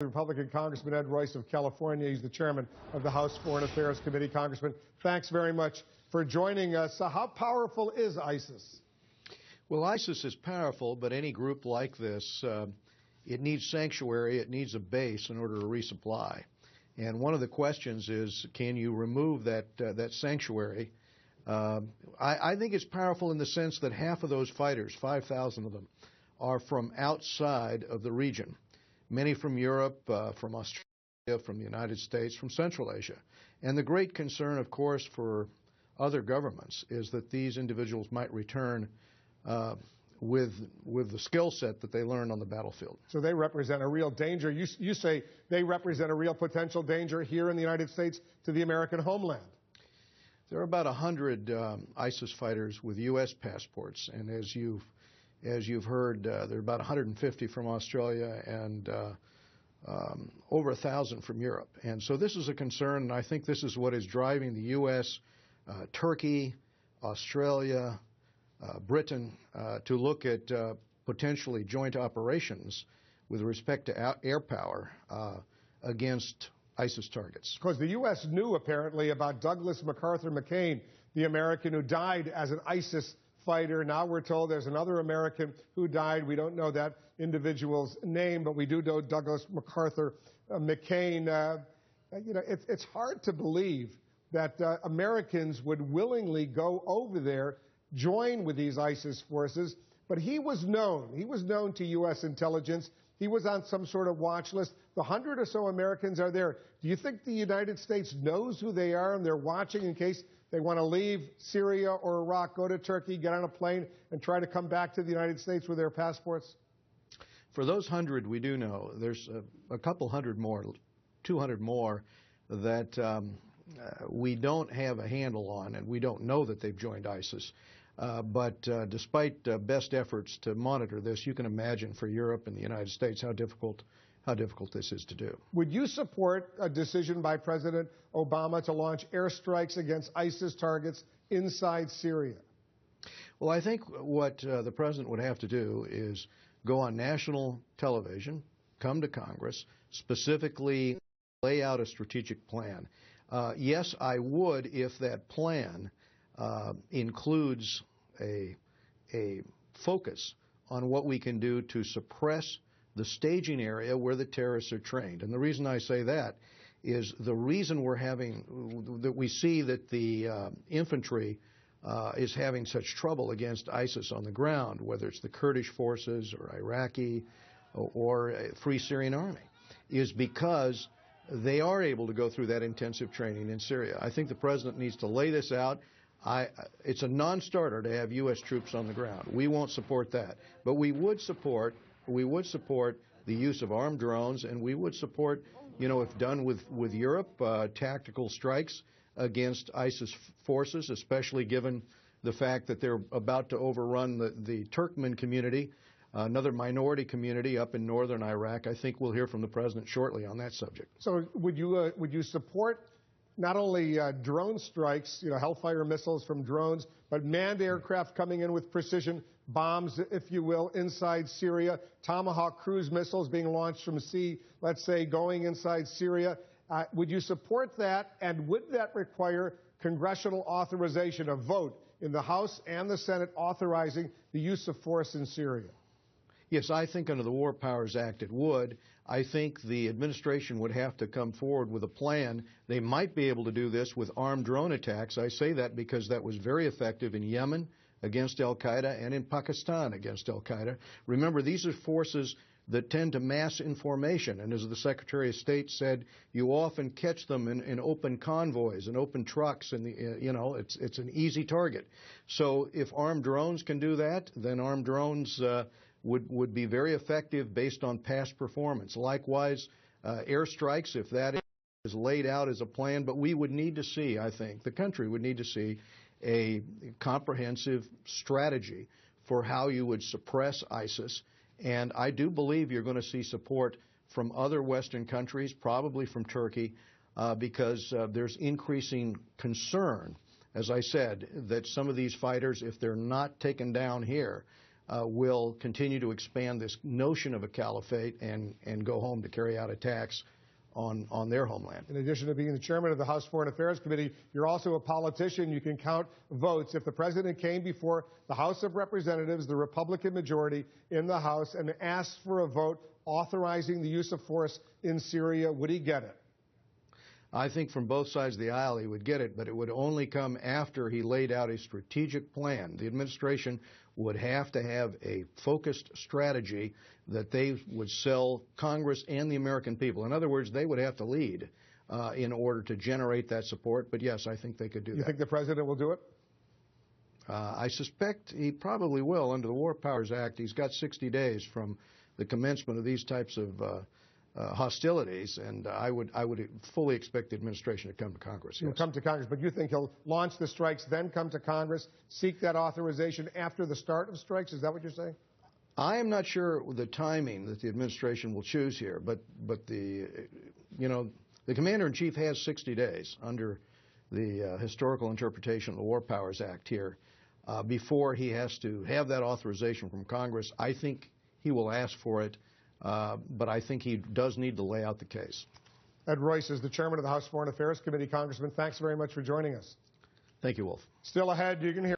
Republican Congressman Ed Royce of California. He's the chairman of the House Foreign Affairs Committee. Congressman, thanks very much for joining us. How powerful is ISIS? Well, ISIS is powerful, but any group like this, it needs sanctuary, it needs a base in order to resupply. And one of the questions is, can you remove that sanctuary? I think it's powerful in the sense that half of those fighters, 5,000 of them, are from outside of the region. Many from Europe, from Australia, from the United States, from Central Asia. And the great concern, of course, for other governments is that these individuals might return with the skill set that they learned on the battlefield. So they represent a real danger. You say they represent a real potential danger here in the United States to the American homeland. There are about 100 ISIS fighters with U.S. passports, and as you've heard, there are about 150 from Australia and over 1,000 from Europe. And so this is a concern, and I think this is what is driving the U.S., Turkey, Australia, Britain to look at potentially joint operations with respect to air power against ISIS targets. Because the U.S. knew apparently about Douglas MacArthur McCain, the American who died as an ISIS fighter. Now we're told there's another American who died. We don't know that individual's name, but we do know Douglas MacArthur McCain. It's hard to believe that Americans would willingly go over there, join with these ISIS forces, but he was known. He was known to U.S. intelligence. He was on some sort of watch list. The 100 or so Americans are there. Do you think the United States knows who they are and they're watching in case they want to leave Syria or Iraq, go to Turkey, get on a plane, and try to come back to the United States with their passports? For those 100, we do know. There's a couple hundred more, 200 more, that we don't have a handle on, and we don't know that they've joined ISIS. But despite best efforts to monitor this, you can imagine for Europe and the United States how difficult this is to do. Would you support a decision by President Obama to launch airstrikes against ISIS targets inside Syria? Well, I think what the president would have to do is go on national television, come to Congress, specifically lay out a strategic plan. Yes, I would if that plan includes a focus on what we can do to suppress the staging area where the terrorists are trained. And the reason I say that is the reason we see that the infantry is having such trouble against ISIS on the ground, whether it's the Kurdish forces or Iraqi or Free Syrian Army, is because they are able to go through that intensive training in Syria. I think the president needs to lay this out. It's a non-starter to have U.S. troops on the ground. We won't support that. But we would support the use of armed drones, and we would support, if done with Europe, tactical strikes against ISIS forces, especially given the fact that they're about to overrun the Turkmen community, another minority community up in northern Iraq. I think we'll hear from the president shortly on that subject. So would you support not only drone strikes, Hellfire missiles from drones, but manned aircraft coming in with precision bombs, if you will, inside Syria, Tomahawk cruise missiles being launched from sea, let's say, going inside Syria? Would you support that, and would that require congressional authorization, a vote in the House and the Senate authorizing the use of force in Syria? Yes, I think under the War Powers Act it would. I think the administration would have to come forward with a plan. They might be able to do this with armed drone attacks. I say that because that was very effective in Yemen against al-Qaeda and in Pakistan against al-Qaeda. Remember, these are forces that tend to mass in formation, and as the Secretary of State said, you often catch them in open convoys and open trucks, and it's an easy target. So if armed drones can do that, then armed drones would be very effective based on past performance. Likewise, airstrikes, if that is laid out as a plan, but we would need to see, I think, the country would need to see a comprehensive strategy for how you would suppress ISIS. And I do believe you're going to see support from other Western countries, probably from Turkey, because there's increasing concern, as I said, that some of these fighters, if they're not taken down here, will continue to expand this notion of a caliphate and go home to carry out attacks on their homeland. In addition to being the chairman of the House Foreign Affairs Committee, you're also a politician. You can count votes. If the president came before the House of Representatives, the Republican majority in the House, and asked for a vote authorizing the use of force in Syria, would he get it? I think from both sides of the aisle he would get it, but it would only come after he laid out a strategic plan. The administration would have to have a focused strategy that they would sell Congress and the American people. In other words, they would have to lead in order to generate that support. But yes, I think they could do that. You think the president will do it? I suspect he probably will. Under the War Powers Act, he's got 60 days from the commencement of these types of hostilities, and I would fully expect the administration to come to Congress. He'll come to Congress, but you think he'll launch the strikes, then come to Congress, seek that authorization after the start of strikes? Is that what you're saying? I am not sure the timing that the administration will choose here, but the commander-in-chief has 60 days under the historical interpretation of the War Powers Act here before he has to have that authorization from Congress. I think he will ask for it. But I think he does need to lay out the case. Ed Royce is the chairman of the House Foreign Affairs Committee. Congressman, thanks very much for joining us. Thank you, Wolf. Still ahead, you can hear